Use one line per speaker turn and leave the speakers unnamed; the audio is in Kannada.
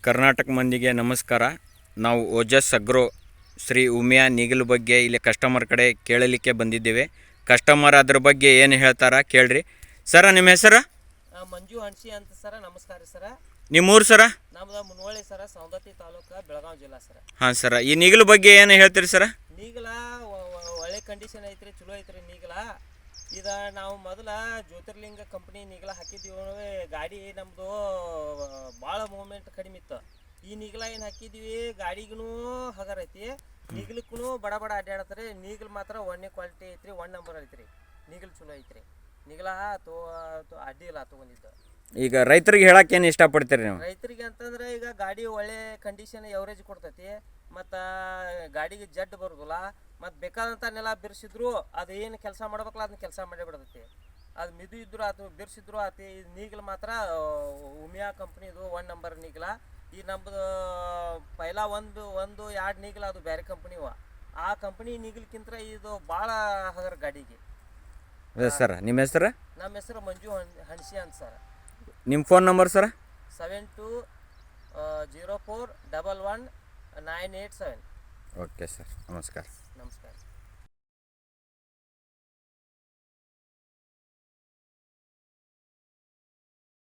ಕರ್ನಾಟಕ ಮಂದಿಗೆ ನಮಸ್ಕಾರ. ನಾವು ಓಜಸ್ ಅಗ್ರೋ ಶ್ರೀ ಉಮಿಯಾ ನೀಗಲ್ ಬಗ್ಗೆ ಇಲ್ಲಿ ಕಸ್ಟಮರ್ ಕಡೆ ಕೇಳಲಿಕ್ಕೆ ಬಂದಿದ್ದೇವೆ. ಕಸ್ಟಮರ್ ಅದ್ರ ಬಗ್ಗೆ ಏನು ಹೇಳ್ತಾರ ಕೇಳ್ರಿ. ಸರ ನಿಮ್ಮ ಹೆಸರು?
ಮಂಜು ಹಣಸಿ ಅಂತ ಸರ. ನಮಸ್ಕಾರ ಸರ.
ನಿಮ್ಮೂರು ಸರ?
ನಮ್ದು ಮುನವಳ್ಳಿ ಸರ, ಸೌದತ್ತಿ ತಾಲೂಕು, ಬೆಳಗಾವಿ ಜಿಲ್ಲಾ ಸರ.
ಹಾಂ ಸರ, ಈ ನೀಗಲ್ ಬಗ್ಗೆ ಏನು ಹೇಳ್ತೀರಿ ಸರ?
ನೀಗಲ ಒಳ್ಳೆ ಕಂಡೀಷನ್ ಐತ್ರಿ, ಚಲೋ ಐತ್ರಿ ನೀಗಲ. ಇದು ನಾವು ಮೊದಲ ಜ್ಯೋತಿರ್ಲಿಂಗ ಕಂಪ್ನಿ ನೀಗಲ ಹಾಕಿದ್ದೀವಿ. ಗಾಡಿ ನಮ್ಮದು ಭಾಳ ಮೂವ್ಮೆಂಟ್ ಕಡಿಮೆ ಇತ್ತು. ಈ ನೀಗಲ ಏನು ಹಾಕಿದ್ದೀವಿ, ಗಾಡಿಗೂ ಹಗರ್ ಐತಿ, ನೀಗಲಕ್ಕೂ ಬಡ ಬಡ ಅಡ್ಡಾಡತ್ರಿ. ನೀಗಲ್ ಮಾತ್ರ ಒಳ್ಳೆ ಕ್ವಾಲಿಟಿ ಐತ್ರಿ, 1 ನಂಬರ್ ಐತ್ರಿ. ನೀಗಲ್ ಚಲೋ ಐತ್ರಿ. ನೀಗಲ ಅಡ್ಡಿ ಇಲ್ಲ ತೊಗೊಂಡಿದ್ದು.
ಈಗ ರೈತರಿಗೆ ಹೇಳಕ್ಕೆ ಏನು ಇಷ್ಟಪಡ್ತೀರಿ ನೀವು?
ರೈತರಿಗೆ ಅಂತಂದ್ರೆ ಈಗ ಗಾಡಿ ಒಳ್ಳೆ ಕಂಡೀಷನ್ ಎವರೇಜ್ ಕೊಡ್ತೈತಿ, ಮತ್ತು ಗಾಡಿಗೆ ಜಡ್ ಬರೋದಿಲ್ಲ. ಮತ್ತು ಬೇಕಾದಂಥ ನೆಲ ಬಿರ್ಸಿದ್ರು ಅದು ಏನು ಕೆಲಸ ಮಾಡ್ಬೇಕಲ್ಲ ಅದನ್ನ ಕೆಲಸ ಮಾಡೇ ಬಿಡ್ತೈತಿ. ಅದು ಮಿದು ಇದ್ರು ಅದು ಬಿರ್ಸಿದ್ರು ಆತಿ. ನೀಗಲ್ ಮಾತ್ರ ಉಮಿಯಾ ಕಂಪ್ನಿದು 1 ನಂಬರ್ ನೀಗಲ. ಈ ನಮ್ಮದು ಪೈಲ ಒಂದು 2 ನೀಗಲ ಅದು ಬೇರೆ ಕಂಪ್ನಿವ. ಆ ಕಂಪ್ನಿ ನೀಗಲ್ಕಿಂತ ಇದು ಭಾಳ ಹಗರ್ ಗಾಡಿಗೆ.
ಸರ್ ನಿಮ್ಮ ಹೆಸರು?
ನಮ್ಮ ಹೆಸರು ಮಂಜು ಹಣಸಿ ಅಂತ ಸರ್.
ನಿಮ್ಮ ಫೋನ್ ನಂಬರ್ ಸರ?
7204111987.
ಓಕೆ ಸರ್, ನಮಸ್ಕಾರ.
ನಮಸ್ಕಾರ.